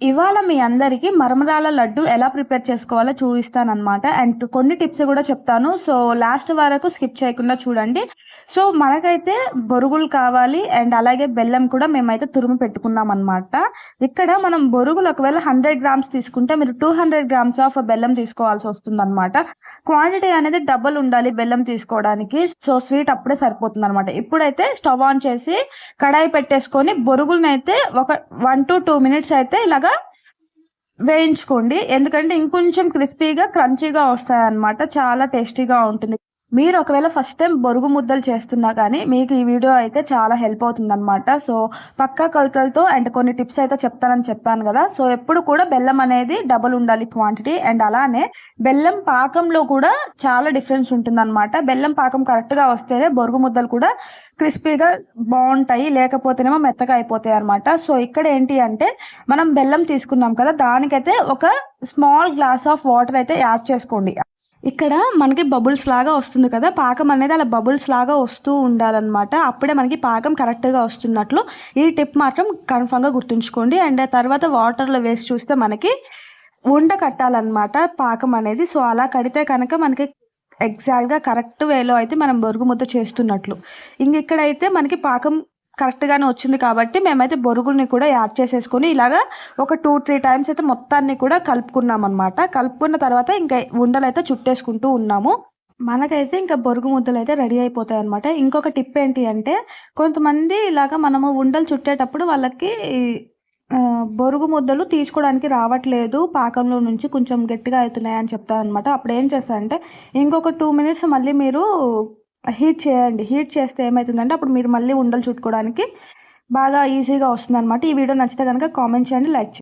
ఇవాళ మీ అందరికీ మరమరాల లడ్డు ఎలా ప్రిపేర్ చేసుకోవాలో చూపిస్తానన్నమాట. అండ్ కొన్ని టిప్స్ కూడా చెప్తాను. సో, లాస్ట్ వరకు స్కిప్ చేయకుండా చూడండి. సో, మనకైతే బొరుగులు కావాలి అండ్ అలాగే బెల్లం కూడా మేమైతే తురిమి పెట్టుకున్నామన్నమాట. ఇక్కడ మనం బొరుగులు ఒకవేళ 100 గ్రామ్స్ తీసుకుంటే మీరు 200 గ్రామ్స్ ఆఫ్ బెల్లం తీసుకోవాల్సొస్తుందన్నమాట. క్వాంటిటీ అనేది డబుల్ ఉండాలి బెల్లం తీసుకోవడానికి. సో, స్వీట్ అప్పుడే సరిపోతుందన్నమాట. ఇప్పుడైతే స్టవ్ ఆన్ చేసి కడాయి పెట్టేసుకొని బొరుగులనైతే ఒక 1-2 మినిట్స్ అయితే ఇలాగా వేయించుకోండి. ఎందుకంటే ఇంకొంచెం క్రిస్పీగా, క్రంచీగా వస్తాయన్నమాట. చాలా టేస్టీగా ఉంటుంది. మీరు ఒకవేళ ఫస్ట్ టైం బొరుగు ముద్దలు చేస్తున్నా కానీ మీకు ఈ వీడియో అయితే చాలా హెల్ప్ అవుతుందన్నమాట. సో, పక్కా కొలతలతో అండ్ కొన్ని టిప్స్ అయితే చెప్తానని చెప్పాను కదా! సో, ఎప్పుడు కూడా బెల్లం అనేది డబుల్ ఉండాలి క్వాంటిటీ. అండ్ అలానే బెల్లం పాకంలో కూడా చాలా డిఫరెన్స్ ఉంటుందన్నమాట. బెల్లం పాకం కరెక్ట్‌గా వస్తేనే బొరుగు ముద్దలు కూడా క్రిస్పీగా బావుంటాయి. లేకపోతేనేమో మెత్తగా అయిపోతాయన్నమాట. సో, ఇక్కడ ఏంటి అంటే మనం బెల్లం తీసుకున్నాం కదా! దానికైతే ఒక స్మాల్ గ్లాస్ ఆఫ్ వాటర్ అయితే యాడ్ చేసుకోండి. ఇక్కడ మనకి బబుల్స్ లాగా వస్తుంది కదా! పాకం అనేది అలా బబుల్స్ లాగా వస్తూ ఉండాలన్నమాట. అప్పుడే మనకి పాకం కరెక్ట్‌గా వస్తున్నట్లు. ఈ టిప్ మాత్రం కన్ఫర్మ్‌గా గుర్తుంచుకోండి. అండ్ తర్వాత వాటర్‌లో వేసి చూస్తే మనకి ఉండ కట్టాలన్నమాట పాకం అనేది. సో, అలా కడితే కనుక మనకి ఎగ్జాక్ట్‌గా కరెక్ట్ వేలో అయితే మనం బొరుగు ముద్ద చేస్తున్నట్లు. ఇక్కడైతే మనకి పాకం కరెక్ట్‌గానే వచ్చింది కాబట్టి మేమైతే బొరుగుల్ని కూడా యాడ్ చేసేసుకొని ఇలాగా ఒక 2-3 టైమ్స్ అయితే మొత్తాన్ని కూడా కలుపుకున్నామన్నమాట. కలుపుకున్న తర్వాత ఇంకా ఉండలైతే చుట్టేసుకుంటూ ఉన్నాము. మనకైతే ఇంకా బొరుగు ముద్దలైతే రెడీ అయిపోతాయన్నమాట. ఇంకొక టిప్ ఏంటి అంటే కొంతమంది ఇలాగా మనము ఉండలు చుట్టేటప్పుడు వాళ్ళకి బొరుగు ముద్దలు తీసుకోవడానికి రావట్లేదు. పాకంలో నుంచి కొంచెం గట్టిగా అవుతున్నాయని చెప్తారనమాట. అప్పుడేం చేస్తారంటే ఇంకొక 2 మినిట్స్ మళ్ళీ మీరు హీట్ చేయండి. హీట్ చేస్తే ఏమైతుందంటే అప్పుడు మీరు మళ్ళీ ఉండలు చుట్టుకోవడానికి బాగా ఈజీగా వస్తుందనమాట. ఈ వీడియో నచ్చితే గనుక కామెంట్ చేయండి, లైక్ చేయండి.